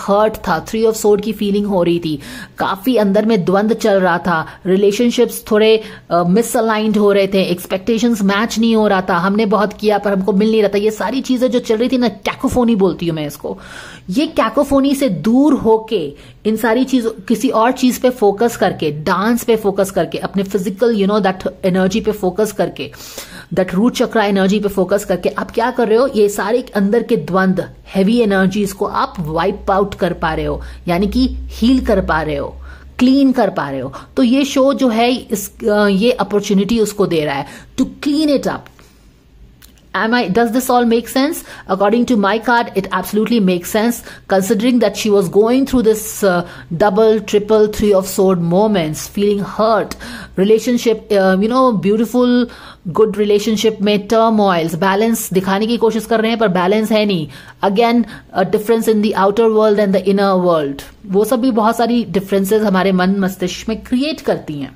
Hurt था, three of sword की feeling हो रही थी, काफी अंदर में द्वंद चल रहा था, रिलेशनशिप्स थोड़े मिसअलाइंड हो रहे थे, एक्सपेक्टेशंस मैच नहीं हो रहा था, हमने बहुत किया पर हमको मिल नहीं रहा था, ये सारी चीजें जो चल रही थी ना, कैकोफोनी बोलती हूं मैं इसको। ये कैकोफोनी से दूर होके इन सारी चीज, किसी और चीज पे फोकस करके, डांस पे फोकस करके, अपने फिजिकल दैट एनर्जी पे फोकस करके, दैट रूट चक्रा एनर्जी पे फोकस करके आप क्या कर रहे हो, ये सारे अंदर के द्वंद, हैवी एनर्जीज को आप वाइप आउट कर पा रहे हो, यानी कि हील कर पा रहे हो, क्लीन कर पा रहे हो। तो ये शो जो है ये अपॉर्चुनिटी उसको दे रहा है to clean it up. Does this all make sense? According to my card, it absolutely makes sense, considering that she was going through this double, triple, three of sword moments, feeling hurt, relationship, beautiful, good relationship में turmoils, balance दिखाने की कोशिश कर रहे हैं पर balance है नहीं। Again, a difference in the outer world and the inner world. वो सब भी बहुत सारी differences हमारे मन मस्तिष्क में create करती हैं।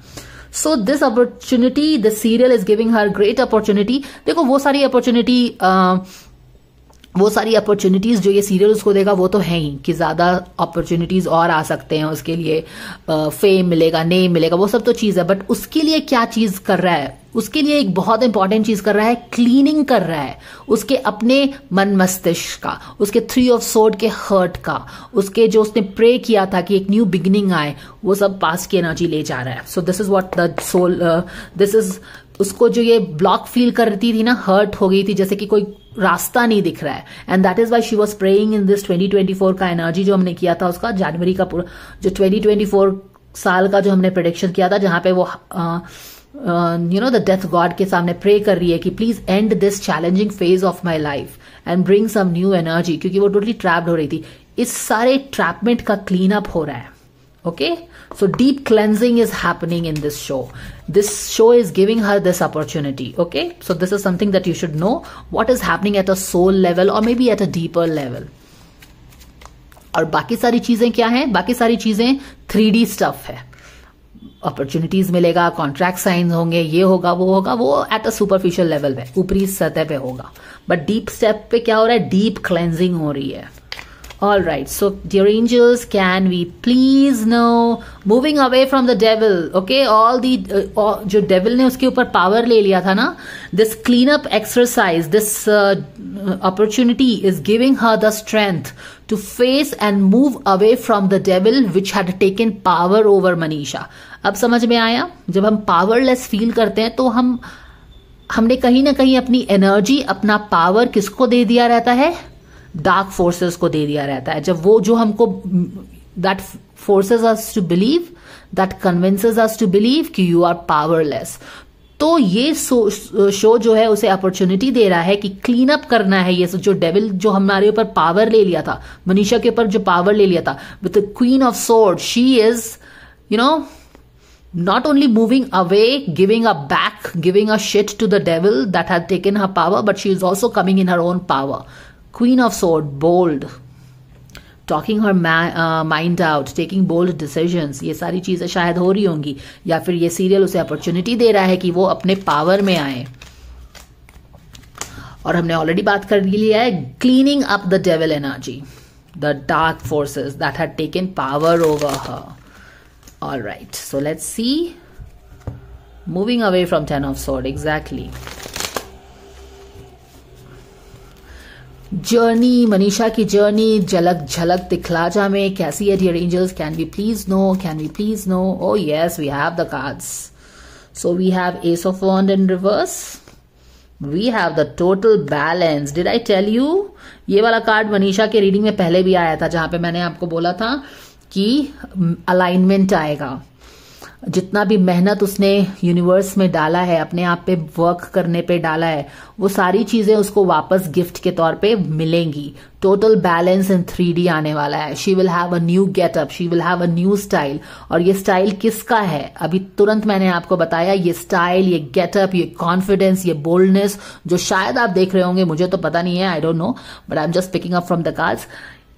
So this opportunity, the serial is giving her great opportunity. देखो वो सारी अपॉर्चुनिटीज जो ये सीरियल उसको देगा वो तो है ही कि ज्यादा अपॉर्चुनिटीज और आ सकते हैं उसके लिए, फेम मिलेगा, नेम मिलेगा, वो सब तो चीज है, बट उसके लिए क्या चीज कर रहा है, उसके लिए एक बहुत इंपॉर्टेंट चीज कर रहा है, क्लीनिंग कर रहा है उसके अपने मन मस्तिष्क का, उसके थ्री ऑफ सोर्ड के हर्ट का, उसके जो उसने प्रे किया था कि एक न्यू बिगिनिंग आए, वो सब पास्ट की एनर्जी ले जा रहा है। So this is what the soul, this is उसको जो ये ब्लॉक फील करती थी ना, हर्ट हो गई थी, जैसे कि कोई रास्ता नहीं दिख रहा है, and that is why she was praying in this 2024 का एनर्जी जो हमने किया था उसका, जनवरी का पूरा जो 2024 साल का जो हमने प्रेडिक्शन किया था, जहां पे वो द डेथ गॉड के सामने प्रे कर रही है कि please end this challenging phase of my life and bring some new energy, क्योंकि वो टोटली ट्रैप्ड हो रही थी। इस सारे ट्रैपमेंट का क्लीन अप हो रहा है। Okay, so deep cleansing is happening in this show. This show is giving her this opportunity. Okay, so this is something that you should know what is happening at a soul level or maybe at a deeper level. और बाकी सारी चीजें क्या हैं? बाकी सारी चीजें 3D stuff है। अपॉर्चुनिटीज मिलेगा, कॉन्ट्रैक्ट साइन होंगे, ये होगा, वो एट अ सुपरफिशियल लेवल पे, ऊपरी सतह पे होगा, बट डीप स्टेप पे क्या हो रहा है, डीप क्लेंजिंग हो रही है। All right, so dear angels, can we please know, moving away from the devil, okay, all the जो devil ने उसके ऊपर power ले लिया था ना, this cleanup exercise, this opportunity is giving her the strength to face and move away from the devil which had taken power over Manisha. अब समझ में आया? जब हम powerless feel करते हैं तो हमने कहीं ना कहीं अपनी एनर्जी, अपना पावर किसको दे दिया रहता है, डार्क फोर्सेस को दे दिया रहता है। जब वो जो हमको that forces us to believe, that convinces us to believe कि यू आर पावरलेस। तो ये शो जो है उसे अपॉर्चुनिटी दे रहा है कि क्लीन अप करना है ये जो डेविल जो हमारे ऊपर पावर ले लिया था, मनीषा के ऊपर जो पावर ले लिया था with the queen of sword, she is not only moving away, giving a back, giving a shit to the devil that had taken her power, but she is also coming in her own power. Queen of Sword, bold, talking her mind out, taking bold decisions, ये सारी चीजें शायद हो रही होंगी, या फिर ये सीरियल उसे अपॉर्चुनिटी दे रहा है कि वो अपने पावर में आए। और हमने ऑलरेडी बात कर लिया है, cleaning up the devil energy, the dark forces that had taken power over her. All right, so let's see, moving away from Ten of Sword, exactly. Journey, Manisha की जर्नी झलक दिखला जा में कैसी है dear angels? Can we please know? Oh yes, we have the cards. So we have Ace of Wand in reverse. We have the total balance. Did I tell you? ये वाला card Manisha के reading में पहले भी आया था, जहां पे मैंने आपको बोला था कि अलाइनमेंट आएगा। जितना भी मेहनत उसने यूनिवर्स में डाला है, अपने आप पे वर्क करने पे डाला है, वो सारी चीजें उसको वापस गिफ्ट के तौर पे मिलेंगी। टोटल बैलेंस इन 3D आने वाला है। She will have a new getup, she will have a new style. और ये स्टाइल किसका है? अभी तुरंत मैंने आपको बताया, ये स्टाइल, ये गेटअप, ये कॉन्फिडेंस, ये बोल्डनेस जो शायद आप देख रहे होंगे, मुझे तो पता नहीं है, I don't know, but I am just picking up from the cards.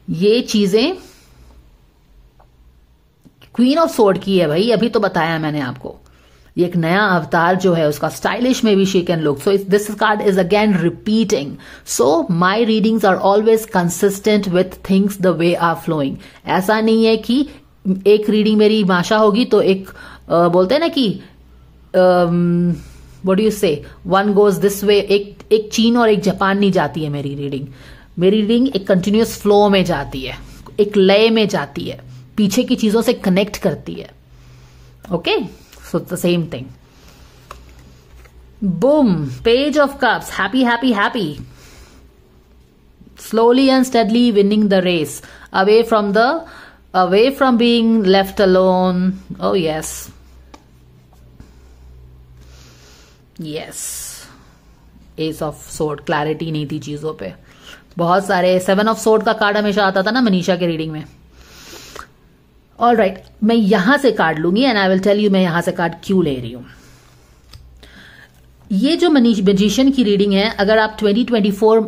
ये चीजें क्वीन ऑफ सोर्ड की है भाई, अभी तो बताया मैंने आपको। ये एक नया अवतार जो है उसका, स्टाइलिश में भी she can look. So this card is again repeating. So my readings are always consistent with things the way are flowing. ऐसा नहीं है कि एक रीडिंग मेरी माशा होगी तो एक बोलते हैं ना कि व्हाट डू यू से, वन गोज दिस वे. एक चीन और एक जापान नहीं जाती है मेरी रीडिंग. मेरी रीडिंग एक कंटिन्यूअस फ्लो में जाती है, एक लय में जाती है, पीछे की चीजों से कनेक्ट करती है. Okay, so the same thing. Boom, page of cups, happy happy happy. Slowly and steadily winning the race, away from being left alone. Oh yes. Ace of Sword, clarity नहीं थी चीजों पे. बहुत सारे 7 of Sword का card हमेशा आता था ना मनीषा के रीडिंग में. ऑल राइट, मैं यहां से कार्ड लूंगी and I will tell you मैं यहां से कार्ड क्यों ले रही हूं. ये जो मैजिशियन की रीडिंग है, अगर आप 2024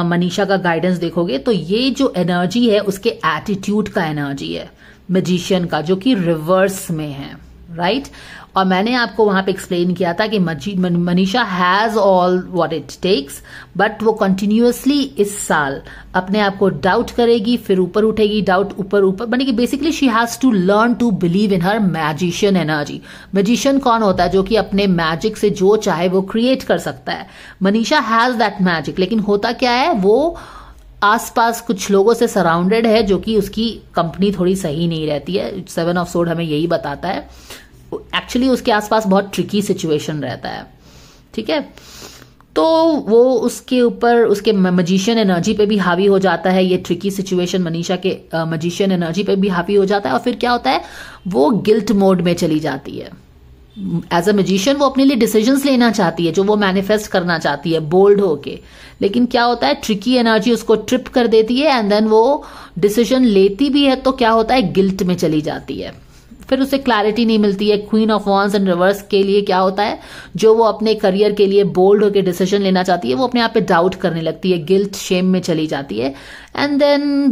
मनीषा का गाइडेंस देखोगे तो ये जो एनर्जी है उसके एटीट्यूड का एनर्जी है मैजिशियन का, जो कि रिवर्स में है. राइट, और मैंने आपको वहां पे एक्सप्लेन किया था कि Manisha has all what it takes, but वो कंटिन्यूअसली इस साल अपने आप को डाउट करेगी, फिर ऊपर उठेगी, डाउट ऊपर बनेगी. Basically she has to learn to believe in her magician energy. Magician कौन होता है? जो कि अपने मैजिक से जो चाहे वो क्रिएट कर सकता है. मनीषा हैज दैट मैजिक, लेकिन होता क्या है, वो आसपास कुछ लोगों से सराउंडेड है जो कि उसकी कंपनी थोड़ी सही नहीं रहती है. 7 of Sword हमें यही बताता है. एक्चुअली उसके आसपास बहुत ट्रिकी सिचुएशन रहता है. ठीक है, तो वो उसके ऊपर उसके मैजिशियन एनर्जी पे भी हावी हो जाता है. ये ट्रिकी सिचुएशन मनीषा के मैजिशियन एनर्जी पे भी हावी हो जाता है. और फिर क्या होता है, वो गिल्ट मोड में चली जाती है. एज अ मैजिशियन वो अपने लिए डिसीजंस लेना चाहती है, जो वो मैनिफेस्ट करना चाहती है बोल्ड होके. लेकिन क्या होता है, ट्रिकी एनर्जी उसको ट्रिप कर देती है एंड देन वो डिसीजन लेती भी है तो क्या होता है, गिल्ट में चली जाती है. फिर उसे क्लैरिटी नहीं मिलती है. Queen of wands and reverse के लिए क्या होता है, जो वो अपने करियर के लिए बोल्ड होकर डिसीजन लेना चाहती है वो अपने आप पे डाउट करने लगती है, गिल्ट शेम में चली जाती है एंड देन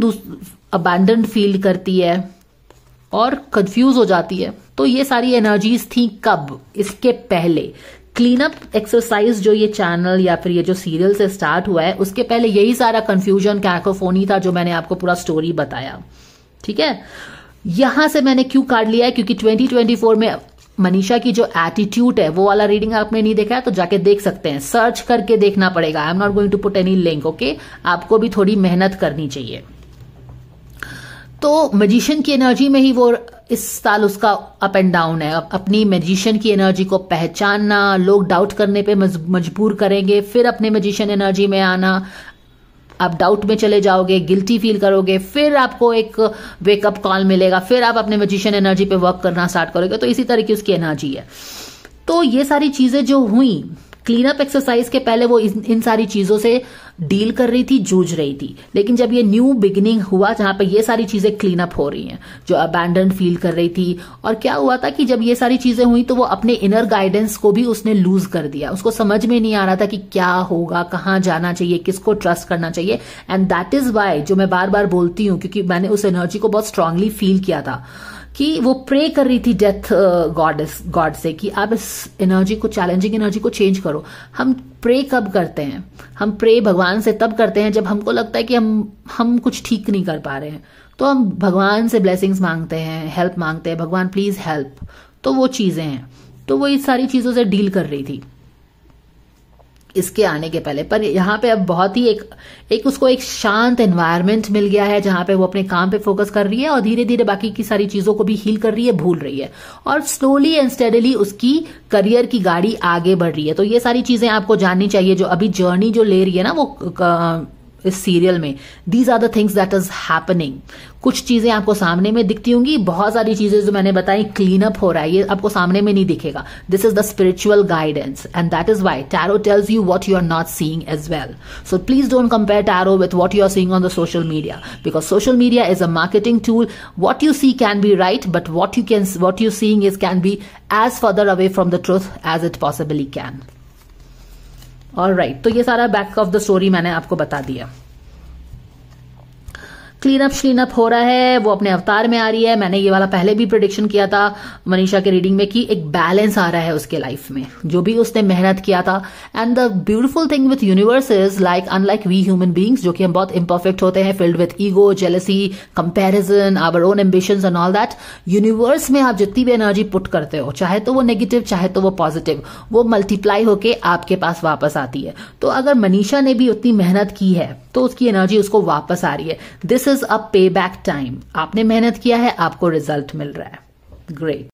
अबैंडन्ड फील करती है और कंफ्यूज हो जाती है. तो ये सारी एनर्जीज थी कब? इसके पहले. क्लीन अप एक्सरसाइज जो ये चैनल या फिर ये जो सीरियल से स्टार्ट हुआ है, उसके पहले यही सारा कंफ्यूजन, कैकोफोनी था जो मैंने आपको पूरा स्टोरी बताया. ठीक है, यहां से मैंने क्यों कार्ड लिया है, क्योंकि 2024 में मनीषा की जो एटीट्यूड है वो वाला रीडिंग आपने नहीं देखा है तो जाके देख सकते हैं. सर्च करके देखना पड़ेगा. I am not going to put any link. Okay, आपको भी थोड़ी मेहनत करनी चाहिए. तो मैजिशियन की एनर्जी में ही वो इस साल उसका अप एंड डाउन है. अपनी मैजिशियन की एनर्जी को पहचानना, लोग डाउट करने पे मजबूर करेंगे, फिर अपने मैजिशियन एनर्जी में आना, आप डाउट में चले जाओगे, गिल्टी फील करोगे, फिर आपको एक वेकअप कॉल मिलेगा, फिर आप अपने मैजिशियन एनर्जी पे वर्क करना स्टार्ट करोगे. तो इसी तरह की उसकी एनर्जी है. तो ये सारी चीजें जो हुई क्लीन अप एक्सरसाइज के पहले, वो इन सारी चीजों से डील कर रही थी, जूझ रही थी. लेकिन जब ये न्यू बिगिनिंग हुआ जहां पे ये सारी चीजें क्लीन अप हो रही हैं, जो अबैंडन फील कर रही थी, और क्या हुआ था कि जब ये सारी चीजें हुई तो वो अपने इनर गाइडेंस को भी उसने लूज कर दिया. उसको समझ में नहीं आ रहा था कि क्या होगा, कहाँ जाना चाहिए, किसको ट्रस्ट करना चाहिए. एंड दैट इज वाई, जो मैं बार बार बोलती हूँ, क्योंकि मैंने उस एनर्जी को बहुत स्ट्रांगली फील किया था कि वो प्रे कर रही थी डेथ गॉड से कि आप इस एनर्जी को, चैलेंजिंग एनर्जी को चेंज करो. हम प्रे कब करते हैं? हम प्रे भगवान से तब करते हैं जब हमको लगता है कि हम कुछ ठीक नहीं कर पा रहे हैं, तो हम भगवान से ब्लेसिंग्स मांगते हैं, हेल्प मांगते हैं, भगवान प्लीज हेल्प. तो वो चीजें हैं. तो वो इस सारी चीजों से डील कर रही थी इसके आने के पहले. पर यहाँ पे अब बहुत ही एक उसको एक शांत एनवायरनमेंट मिल गया है जहां पे वो अपने काम पे फोकस कर रही है और धीरे धीरे बाकी की सारी चीजों को भी हील कर रही है, भूल रही है, और स्लोली एंड स्टेडली उसकी करियर की गाड़ी आगे बढ़ रही है. तो ये सारी चीजें आपको जाननी चाहिए. जो अभी जर्नी जो ले रही है ना वो इस सीरियल में, these are the things that is happening. कुछ चीजें आपको सामने में दिखती होंगी, बहुत सारी चीजें जो मैंने बताई क्लीन अप हो रहा है, ये आपको सामने में नहीं दिखेगा. This is the spiritual guidance and that is why tarot tells you what you are not seeing as well. So please don't compare tarot with what you are seeing on the social media, because social media is a marketing tool. What you see can be right, but what you seeing is can be as further away from the truth as it possibly can. All right, तो ये सारा back of the story मैंने आपको बता दिया. Clean up हो रहा है, वो अपने अवतार में आ रही है। मैंने ये वाला पहले भी प्रेडिक्शन किया था मनीषा के रीडिंग में कि एक बैलेंस आ रहा है उसके लाइफ में, जो भी उसने मेहनत किया था। And the beautiful thing with universe is like unlike we human beings, जो कि हम बहुत इम्परफेक्ट होते हैं, filled with ego, jealousy, comparison, our own ambitions and all that. Universe में आप जितनी भी एनर्जी पुट करते हो, चाहे तो वो नेगेटिव चाहे तो वो पॉजिटिव, वो मल्टीप्लाई होके आपके पास वापस आती है। तो अगर मनीषा ने भी उतनी मेहनत की है तो उसकी एनर्जी उसको वापस आ रही है। दिस इज अ पे बैक टाइम। आपने मेहनत किया है, आपको रिजल्ट मिल रहा है। ग्रेट।